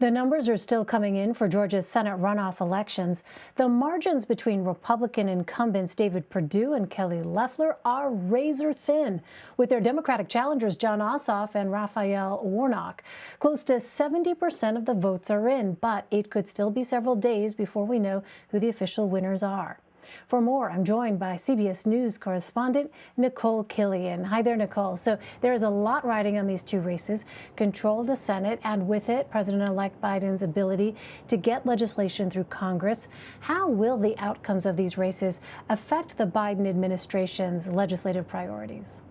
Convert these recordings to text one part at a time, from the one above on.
The numbers are still coming in for Georgia's Senate runoff elections. The margins between Republican incumbents David Perdue and Kelly Loeffler are razor thin, with their Democratic challengers Jon Ossoff and Raphael Warnock. Close to 70% of the votes are in, but it could still be several days before we know who the official winners are. For more, I'm joined by CBS News correspondent Nikole Killion. Hi there, Nikole. So there is a lot riding on these two races: control of the Senate, and with it, President-elect Biden's ability to get legislation through Congress. How will the outcomes of these races affect the Biden administration's legislative priorities?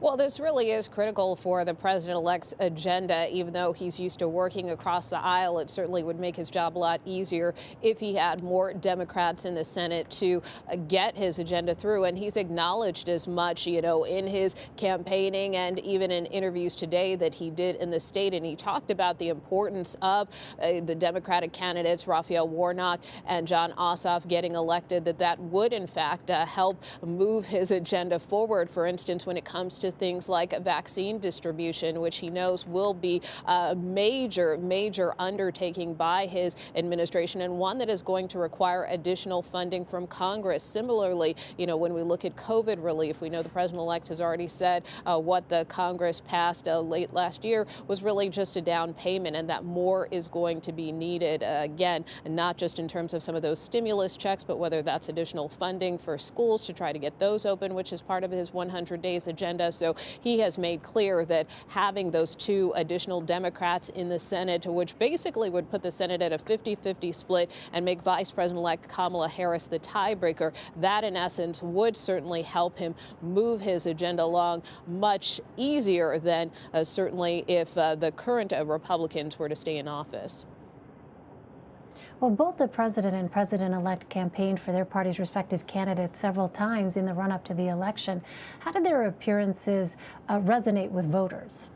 Well, this really is critical for the president-elect's agenda. Even though he's used to working across the aisle, it certainly would make his job a lot easier if he had more Democrats in the Senate to get his agenda through. And he's acknowledged as much, in his campaigning and even in interviews today that he did in the state. And he talked about the importance of the Democratic candidates, Raphael Warnock and Jon Ossoff, getting elected, that would, in fact, help move his agenda forward. For instance, when it comes to things like vaccine distribution, which he knows will be a major undertaking by his administration, and one that is going to require additional funding from Congress. Similarly, when we look at COVID relief, we know the president-elect has already said what the Congress passed late last year was really just a down payment, and that more is going to be needed. Again, not just in terms of some of those stimulus checks, but whether that's additional funding for schools to try to get those open, which is part of his 100 days agenda. So he has made clear that having those two additional Democrats in the Senate, which basically would put the Senate at a 50-50 split and make Vice President-elect Kamala Harris the tiebreaker, that in essence would certainly help him move his agenda along much easier than certainly if the current Republicans were to stay in office. Well, both the president and president-elect campaigned for their party's respective candidates several times in the run-up to the election. How did their appearances resonate with voters?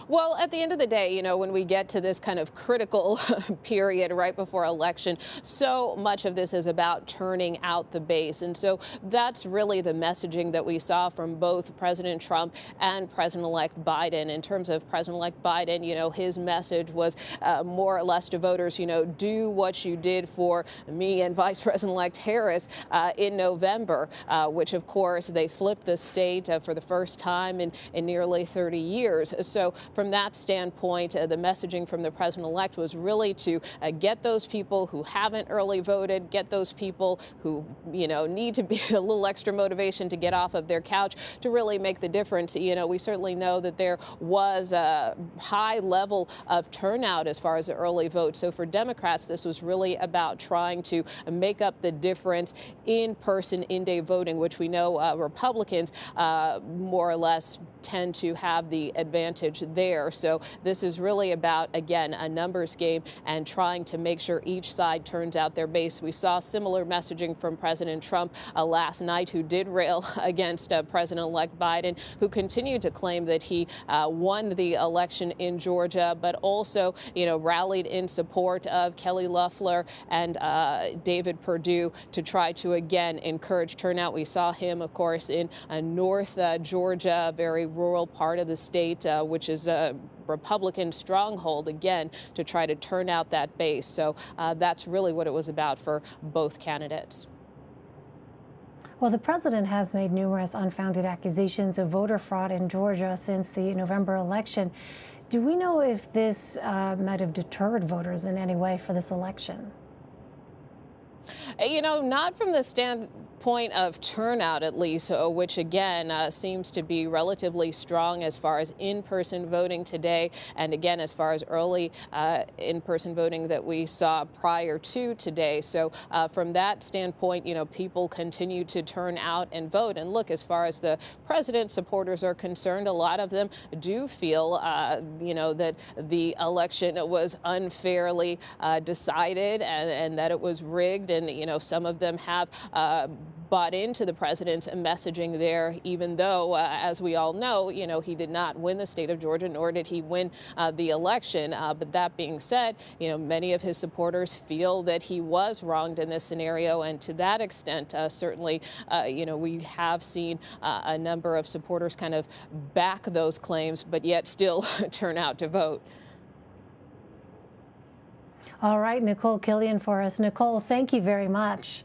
Well, at the end of the day, when we get to this kind of critical period right before election, so much of this is about turning out the base. And so that's really the messaging that we saw from both President Trump and President-elect Biden. In terms of President-elect Biden, his message was more or less to voters, do what you did for me and Vice President-elect Harris in November, which, of course, they flipped the state for the first time in nearly 30 years. So from that standpoint, the messaging from the president-elect was really to get those people who haven't early voted, get those people who, need to be a little extra motivation to get off of their couch to really make the difference. We certainly know that there was a high level of turnout as far as the early vote. So for Democrats, this was really about trying to make up the difference in person, in-day voting, which we know Republicans more or less tend to have the advantage there. So this is really about, again, a numbers game and trying to make sure each side turns out their base. We saw similar messaging from President Trump last night, who did rail against President-elect Biden, who continued to claim that he won the election in Georgia, but also, rallied in support of Kelly Loeffler and David Perdue to try to, again, encourage turnout. We saw him, of course, in North Georgia, a very rural part of the state, which is a Republican stronghold, again, to try to turn out that base. So that's really what it was about for both candidates. Well, the president has made numerous unfounded accusations of voter fraud in Georgia since the November election. Do we know if this might have deterred voters in any way for this election? Not from the standpoint of turnout, at least, which again seems to be relatively strong as far as in-person voting today, and again as far as early in-person voting that we saw prior to today. So from that standpoint, people continue to turn out and vote. And look, as far as the president's supporters are concerned, a lot of them do feel, that the election was unfairly decided and that it was rigged. And some of them have bought into the president's messaging there, even though, as we all know, he did not win the state of Georgia, nor did he win the election. But that being said, many of his supporters feel that he was wronged in this scenario. And to that extent, certainly, we have seen a number of supporters kind of back those claims, but yet still turn out to vote. All right, Nikole Killion for us. Nikole, thank you very much.